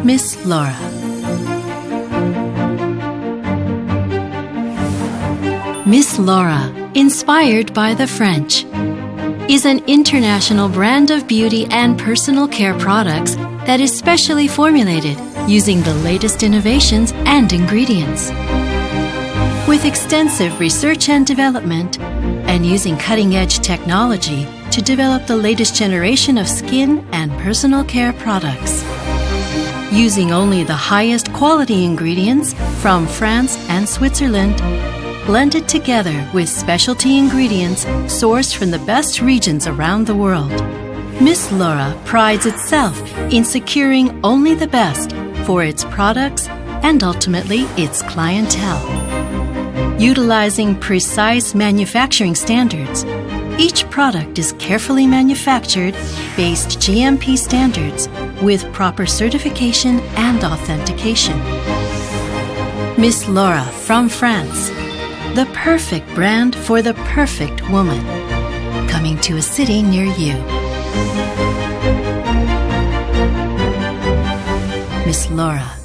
Miss Laura. Miss Laura, inspired by the French, is an international brand of beauty and personal care products that is specially formulated using the latest innovations and ingredients. With extensive research and development, and using cutting-edge technology to develop the latest generation of skin and personal care products. Using only the highest quality ingredients from France and Switzerland, blended together with specialty ingredients sourced from the best regions around the world. Miss Laura prides itself in securing only the best for its products and ultimately its clientele. Utilizing precise manufacturing standards, each product is carefully manufactured based GMP standards with proper certification and authentication. Miss Laura from France, the perfect brand for the perfect woman. Coming to a city near you. Miss Laura.